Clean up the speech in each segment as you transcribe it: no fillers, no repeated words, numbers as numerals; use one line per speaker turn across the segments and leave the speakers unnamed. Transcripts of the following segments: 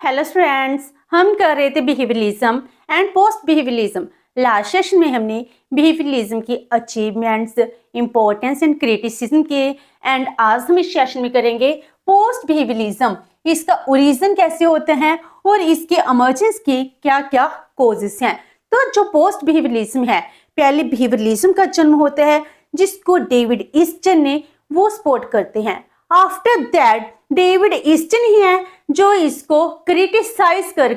Hello students, हम कर रहे थे behaviourism and post behaviourism. Last session में हमने बिहेवियरलिज्म की अचीवमेंट्स, इंपॉर्टेंस एंड क्रिटिसिज्म के, एंड आज हम इस सेशन में करेंगे पोस्ट बिहेवियरलिज्म। इसका ओरिजिन कैसे होते हैं और इसके इमर्जेंस की क्या क्या कॉजेस हैं। तो जो पोस्ट बिहेवियरलिज्म है, पहले बिहेवियरलिज्म का जन्म होता है जिसको डेविड ईस्टन ने वो सपोर्ट करते हैं। आफ्टर दैट डेविड ईस्टन ही है जो इसको क्रिटिसाइज कर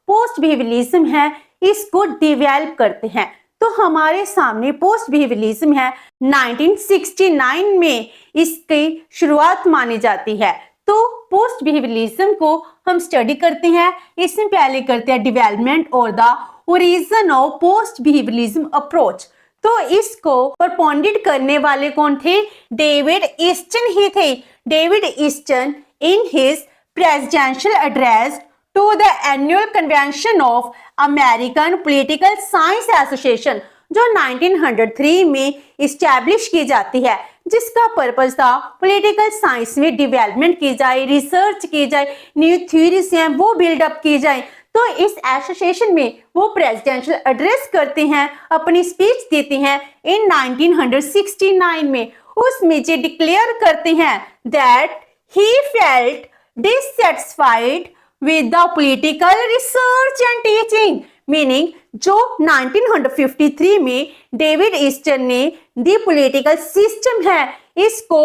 पोस्ट बिहेवियरलिज्म है इसको डेवलप करते हैं। तो हमारे सामने पोस्ट बिहेवियरलिज्म है 1969 में इसकी शुरुआत मानी जाती है। तो पोस्ट बिहेवियरलिज्म को हम स्टडी करते हैं। इसमें पहले करते हैं डेवलपमेंट और the origin of post behaviourism approach. तो इसको प्रपोनेंट करने वाले कौन थे? डेविड ईस्टन ही थे। David Easton in his presidential address to the annual convention of American Political Science Association जो 1903 में इस्टेब्लिश की जाती है, जिसका पर्पस था पॉलिटिकल साइंस में डेवलपमेंट की जाए, रिसर्च की जाए, न्यू थ्योरीज हैं वो बिल्डअप की जाए। तो इस एसोसिएशन में वो प्रेसिडेंशियल एड्रेस करते हैं, अपनी स्पीच देते हैं इन 1969 में। उसमें जो डिक्लेयर करते हैं that he felt dissatisfied with the political research and teaching, meaning जो 1953 में डेविड ईस्टन ने दी पॉलिटिकल सिस्टम है इसको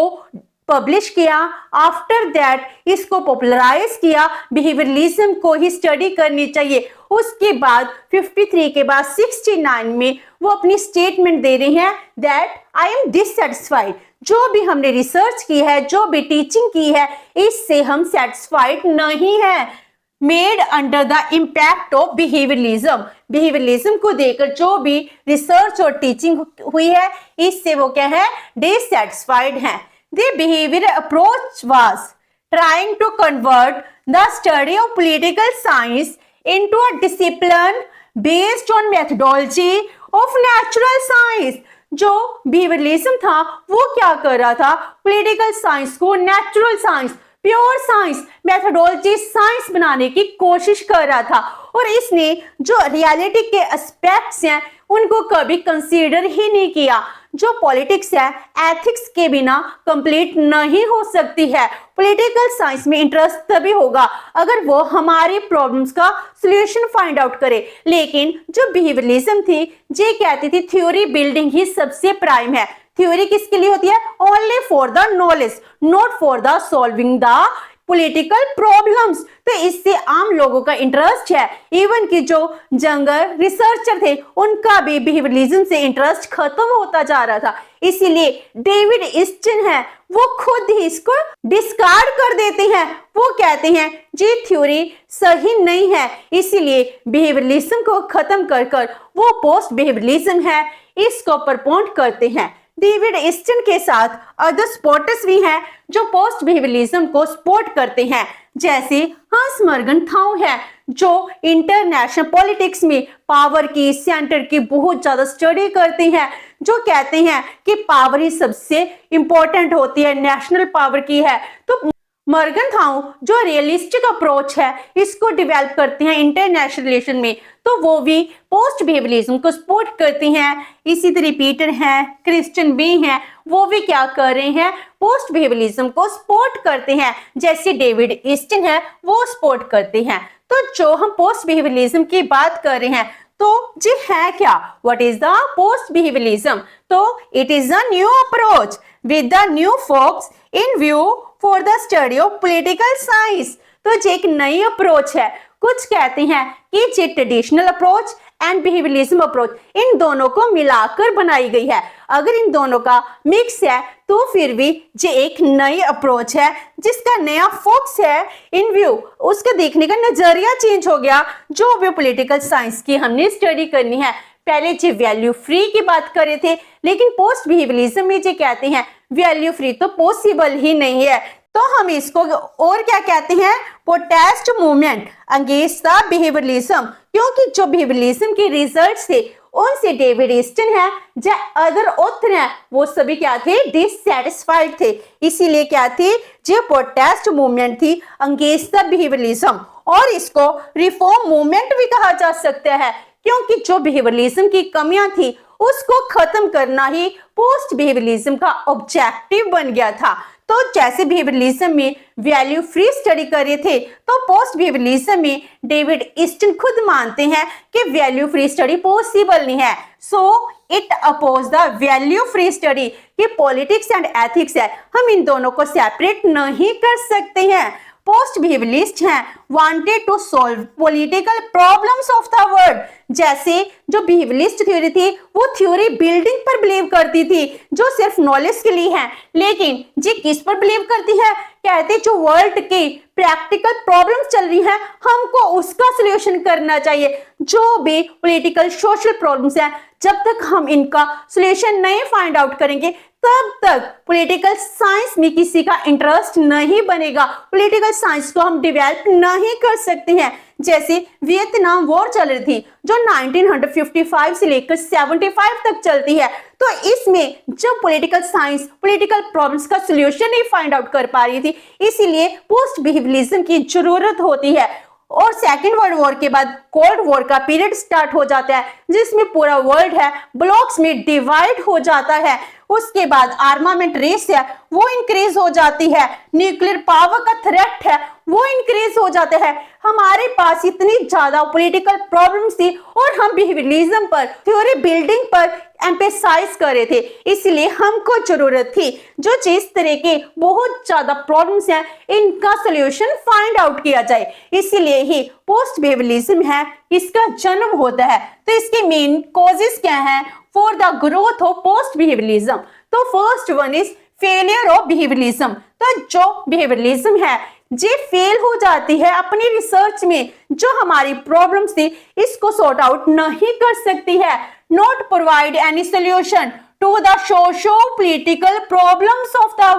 पब्लिश किया। आफ्टर दैट इसको पॉपुलराइज किया, बिहेवियरलिज्म को ही स्टडी करनी चाहिए। उसके बाद 53 के बाद 69 में वो अपनी स्टेटमेंट दे रहे हैं दैट आई एम डिससेटिस्फाइड। जो भी हमने रिसर्च की है, जो भी टीचिंग की है, इससे हम सेटिस्फाइड नहीं है। Made under the impact of behaviourism, behaviourism को देकर जो भी रिसर्च और टीचिंग हुई है इससे वो क्या है? डिससेटिस्फाइड है। The behavioral approach was trying to convert the study of political science into a discipline based on methodology of natural science। जो बिहेवियरलिज्म था वो क्या कर रहा था? पॉलिटिकल साइंस को natural science, pure science, methodology science बनाने की कोशिश कर रहा था। और इसने जो रियलिटी के एस्पेक्ट्स हैं उनको कभी कंसीडर ही नहीं किया। जो पॉलिटिक्स है एथिक्स के बिना कंप्लीट नहीं हो सकती है। पॉलिटिकल साइंस में इंटरेस्ट तभी होगा अगर वो हमारी प्रॉब्लम्स का सॉल्यूशन फाइंड आउट करे। लेकिन जो बिहेवियरलिज्म थी ये कहती थी थ्योरी बिल्डिंग ही सबसे प्राइम है। थ्योरी किसके लिए होती है? Only for the knowledge, not for the solving the political problems. तो इससे आम लोगों का इंटरेस्ट है, इवन कि जो जंगल रिसर्चर थे उनका भी बिहेवियरलिज्म से इंटरेस्ट खत्म होता जा रहा था। इसीलिए डेविड ईस्टन है वो खुद ही इसको डिस्कार्ड कर देते हैं। वो कहते हैं जी थ्योरी सही नहीं है, इसीलिए बिहेवियरलिज्म को खत्म कर वो पोस्ट बिहेवियरलिज्म है इसको प्रपोन करते हैं। डेविड ईस्टन के साथ अदर सपोर्टर्स भी हैं जो पोस्ट बिहेवियरलिज्म को सपोर्ट करते हैं, जैसे हंस मर्गनथाउ है जो इंटरनेशनल पॉलिटिक्स में पावर की, सेंटर की बहुत ज्यादा स्टडी करते हैं, जो कहते हैं कि पावर ही सबसे इंपॉर्टेंट होती है, नेशनल पावर की है। तो मर्गनथाउ जो रियलिस्टिक अप्रोच है इसको डेवलप करते हैं इंटरनेशनल रिलेशन में, तो वो भी पोस्ट बिहेवियरलिज्म को सपोर्ट करती हैं। इसी तरह पीटर हैं, क्रिश्चियन भी हैं, वो भी क्या कर रहे हैं? पोस्ट बिहेवियरलिज्म को सपोर्ट करते हैं, जैसे डेविड ईस्टन है वो सपोर्ट करते हैं। तो जो हम पोस्ट बिहेवियरलिज्म की बात कर रहे हैं तो जी है क्या? What is the post behaviouralism? तो it is a new approach with the new focus in view for the study of political science. तो ये एक नई अप्रोच है। कुछ कहते हैं कि ये traditional approach and behaviourism approach in दोनों को मिलाकर बनाई गई है। अगर इन दोनों का मिक्स है तो फिर भी ये एक नई अप्रोच है जिसका नया फोकस है इन व्यू, उसका देखने का नजरिया चेंज हो गया। जो भी पॉलिटिकल साइंस की हमने स्टडी करनी है, पहले जो वैल्यू फ्री की बात कर रहे थे, लेकिन पोस्ट बिहेवियरलिज्म में जो कहते हैं वैल्यू फ्री तो पॉसिबल ही नहीं है। तो हम इसको और क्या कहते हैं? Protest movement against the behaviourism, क्योंकि जो बिहेवियरलिज्म के रिजल्ट्स थे उनसे डेविड ईस्टन है जो अदर ऑथर हैं वो सभी क्या थे? डिससेटिस्फाइड थे। इसीलिए क्या थी? जो प्रोटेस्ट मूवमेंट थी अगेंस्ट द बिहेवियरलिज्म। और इसको रिफॉर्म मूवमेंट भी कहा जा सकता है, क्योंकि जो बिहेवियरलिज्म की कमियां थी उसको खत्म करना ही पोस्ट बिहेवियरलिज्म का ऑब्जेक्टिव बन गया था। तो जैसे बिहेवियरलिज्म में वैल्यू फ्री स्टडी कर रहे थे, तो पोस्ट बिहेवियरलिज्म में डेविड ईस्टन खुद मानते हैं कि वैल्यू फ्री स्टडी पॉसिबल नहीं है। So it oppose the value free study कि पॉलिटिक्स एंड एथिक्स है, हम इन दोनों को सेपरेट नहीं कर सकते हैं। पोस्ट बिहेवियरलिस्ट हैं wanted to solve political problems of the world. जैसे जो बिहेवियरलिस्ट थ्योरी थी वो थ्योरी बिल्डिंग पर बिलीव करती थी जो सिर्फ नॉलेज के लिए है, लेकिन जी किस पर बिलीव करती है, कहते जो वर्ल्ड की प्रैक्टिकल प्रॉब्लम्स चल रही हैं हमको उसका सॉल्यूशन करना चाहिए। जो भी पॉलिटिकल सोशल प्रॉब्लम्स हैं जब तक हम इनका सॉल्यूशन नहीं फाइंड आउट करेंगे तब तक पॉलिटिकल साइंस में किसी का इंटरेस्ट नहीं बनेगा, पॉलिटिकल साइंस को हम डेवलप नहीं कर सकते हैं। जैसे वियतनाम वॉर चल रही थी जो 1955 से लेकर 75 तक चलती है, तो इसमें जब पॉलिटिकल साइंस पॉलिटिकल प्रॉब्लम्स का सॉल्यूशन नहीं फाइंड आउट कर पा रही थी, इसीलिए पोस्ट बिहेवियरलिज्म की जरूरत होती है। और सेकेंड वर्ल्ड वॉर के बाद कोल्ड वॉर का पीरियड स्टार्ट हो जाता है जिसमें पूरा वर्ल्ड है ब्लॉक्स में डिवाइड हो जाता है। उसके बाद आर्मामेंट रेस है वो इंक्रीज हो जाती है, न्यूक्लियर पावर का थ्रेट है वो इंक्रीज हो जाता है। हमारे पास इतनी ज्यादा पॉलिटिकल प्रॉब्लम्स थी और हम बिहेवियरलिज्म पर थ्योरी बिल्डिंग पर एम्फेसाइज कर रहे थे, इसलिए हमको जरूरत थी जो जिस तरह के बहुत ज्यादा प्रॉब्लम्स हैं इनका सॉल्यूशन फाइंड आउट किया जाए। इसीलिए ही पोस्ट बिहेवियरलिज्म है इसका जन्म होता है। तो इसके मेन कॉजेस क्या हैं for the growth of post behaviouralism? तो first one is failure of behaviouralism. तो जो बिहेवियरलिज्म है ये फेल हो जाती है अपनी रिसर्च में, जो हमारी प्रॉब्लम्स थी इसको सॉर्ट आउट नहीं कर सकती है, not provide any solution to the socio political problems of the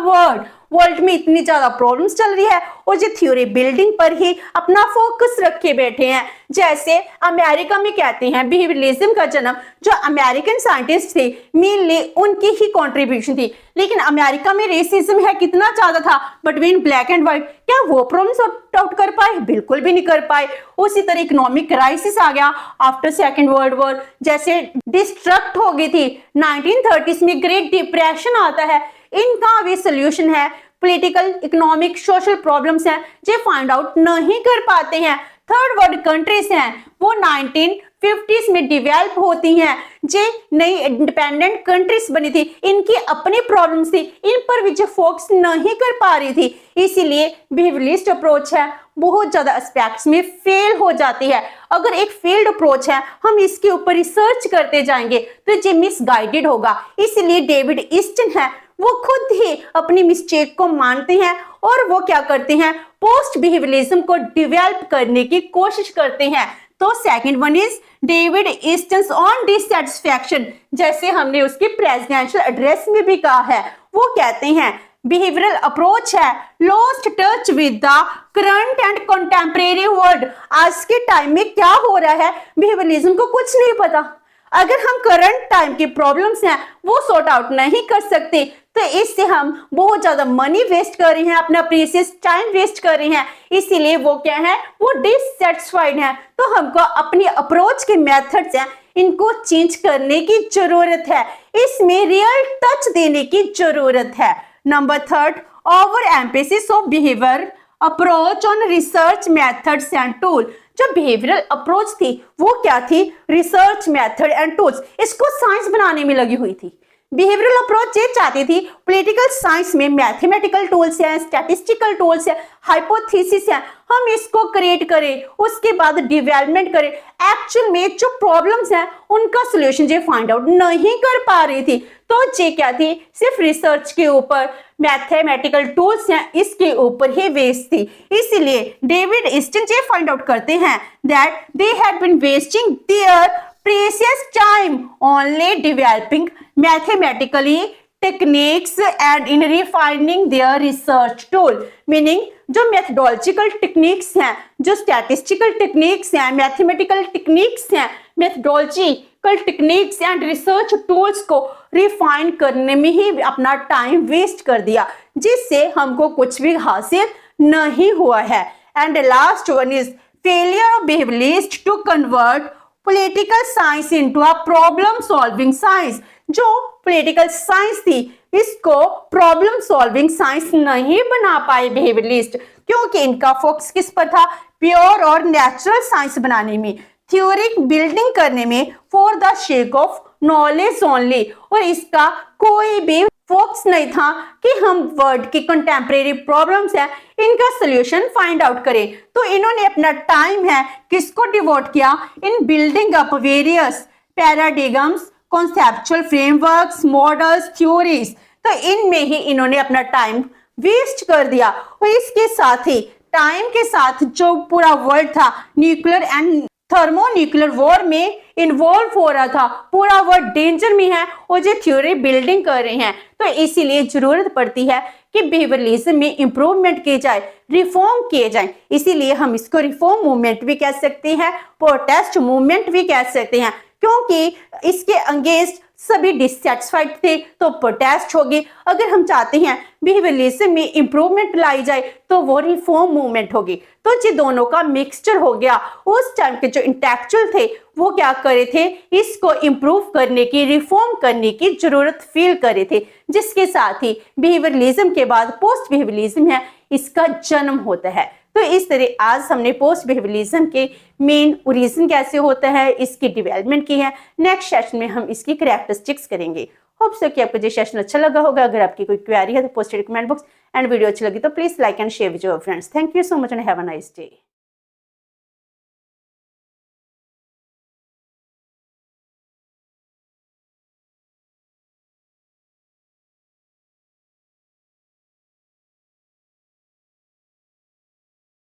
world में इतनी ज्यादा प्रॉब्लम्स चल रही है और ये थ्योरी बिल्डिंग पर ही अपना फोकस रखे बैठे हैं। जैसे अमेरिका में कहते हैं बिहेवियरलिज्म का जन्म जो अमेरिकन साइंटिस्ट थे मेनली उनकी ही कंट्रीब्यूशन थी, लेकिन अमेरिका में रेसिज्म है कितना ज्यादा था बिटवीन ब्लैक एंड व्हाइट, क्या वो प्रॉब्लम सॉर्ट आउट कर पाए? बिल्कुल भी नहीं कर पाए। उसी तरह इकोनॉमिक क्राइसिस आ गया आफ्टर सेकेंड वर्ल्ड वॉर, जैसे डिस्ट्रक्ट हो गई थी 1930s में ग्रेट डिप्रेशन आता है, इनका भी सोल्यूशन है पॉलिटिकल इकोनॉमिक सोशल प्रॉब्लम्स हैं जो फाइंड आउट नहीं कर पाते हैं। थर्ड वर्ल्ड कंट्रीज हैं वो 1950s में डेवलप होती हैं, जो नई इंडिपेंडेंट कंट्रीज बनी थी इनकी अपनी प्रॉब्लम्स थी, इन पर भी जो फोकस नहीं कर पा रही थी, इसीलिए बिहेवियरलिस्ट अप्रोच है बहुत ज्यादा एस्पेक्ट्स में फेल हो जाती है। अगर एक फेल्ड अप्रोच है हम इसके ऊपर रिसर्च करते जाएंगे तो ये मिसगाइडेड होगा। इसलिए डेविड ईस्टन है वो खुद ही अपनी मिस्टेक को मानते हैं और वो क्या करते हैं पोस्ट बिहेवियरलिज्म को डेवलप करने की कोशिश करते हैं। तो second one is David Easton's on dissatisfaction, जैसे हमने उसके प्रेसिडेंशियल एड्रेस में भी कहा है, वो कहते हैं बिहेवियरल अप्रोच है lost touch with the current and contemporary world. आज के टाइम में क्या हो रहा है बिहेवियरलिज्म को कुछ नहीं पता। अगर हम करंट टाइम की प्रॉब्लम्स हैं वो सॉर्ट आउट नहीं कर सकते तो इससे हम बहुत ज्यादा मनी वेस्ट कर रहे हैं, अपना प्रीशियस टाइम वेस्ट कर रहे हैं, इसीलिए वो क्या है वो डिससैटिस्फाइड है। तो हमको अपनी अप्रोच के मेथड्स हैं इनको चेंज करने की जरूरत है, इसमें रियल टच देने की जरूरत है। Number third, over emphasis of behaviour approach on research methods and tool. जो बिहेवियरल अप्रोच थी वो क्या थी? रिसर्च मेथड एंड टूल्स, इसको साइंस बनाने में लगी हुई थी। बिहेवियरल अप्रोच ये चाहती थी पॉलिटिकल साइंस में मैथमेटिकल टूल्स हैं, स्टैटिस्टिकल टूल्स हैं, हाइपोथेसिस हैं, हम इसको क्रिएट करें, उसके बाद डेवलपमेंट करें। एक्चुअल में जो प्रॉब्लम्स हैं उनका सॉल्यूशन ये फाइंड आउट नहीं कर पा रही थी, तो ये क्या थी सिर्फ रिसर्च के ऊपर, मैथमेटिकल टूल्स हैं इसके ऊपर ही बेस्ड थी। इसीलिए डेविड ईस्टन ये फाइंड आउट करते हैं that they had been wasting their precious time only developing mathematically techniques and in refining their research tool, meaning जो methodological techniques हैं, जो statistical techniques हैं, mathematical techniques हैं, methodological techniques and research tools को refine करने में ही अपना time waste कर दिया, जिससे हमको कुछ भी हासिल नहीं हुआ है। And the last one is failure of behavioralists to convert political science into a problem solving science। जो political science थी इसको problem solving science नहीं बना पाए behavioralist, क्योंकि इनका फोकस किस पर था, प्योर और नेचुरल साइंस बनाने में, थ्योरिक बिल्डिंग करने में, for the shake of knowledge only. और इसका कोई भी फोकस नहीं था कि हम वर्ल्ड की कंटेम्प्रेरी प्रॉब्लम्स हैं इनका सोल्यूशन फाइंड आउट करें। तो इन्होंने अपना टाइम है किसको डिवोट किया, in building up various paradigms, conceptual frameworks, models, theories. तो इनमें ही इन्होंने अपना टाइम वेस्ट कर दिया। और इसके साथ ही टाइम के साथ जो पूरा वर्ल्ड था न्यूक्लियर एंड थर्मोन्यूक्लियर वॉर में इन्वॉल्व हो रहा था, पूरा वर्ल्ड डेंजर में है और जो थ्योरी बिल्डिंग कर रहे हैं। तो इसीलिए जरूरत पड़ती है कि बिहेवियरलिज्म में इंप्रूवमेंट किए जाए, रिफॉर्म किए जाए। इसीलिए हम इसको रिफॉर्म मूवमेंट भी कह सकते हैं, प्रोटेस्ट मूवमेंट भी कह सकते हैं, क्योंकि इसके अगेंस्ट सभी डिससेटिस्फाइड थे तो प्रोटेस्ट होगी। अगर हम चाहते हैं बिहेवियरलिज्म में इंप्रूवमेंट लाई जाए तो वो रिफॉर्म मूवमेंट होगी। तो ये दोनों का मिक्सचर हो गया। उस टाइम के जो इंटेलेक्चुअल थे वो क्या करे थे, इसको इंप्रूव करने की, रिफॉर्म करने की जरूरत फील करे थे, जिसके साथ ही बिहेवियरलिज्म के बाद पोस्ट बिहेवियरलिज्म है इसका जन्म होता है। तो इस तरह आज हमने पोस्ट बिहेवियरलिज्म के मेन ओरिजिन कैसे होता है, इसकी डेवलपमेंट की है। नेक्स्ट सेशन में हम इसकी कैरेक्टरिस्टिक्स करेंगे। होप सो कि आपको ये सेशन अच्छा लगा होगा। अगर आपकी कोई क्वेरी है तो post comment box, and video अच्छी लगी तो please like and share with your friends. Thank you so much and have a nice day.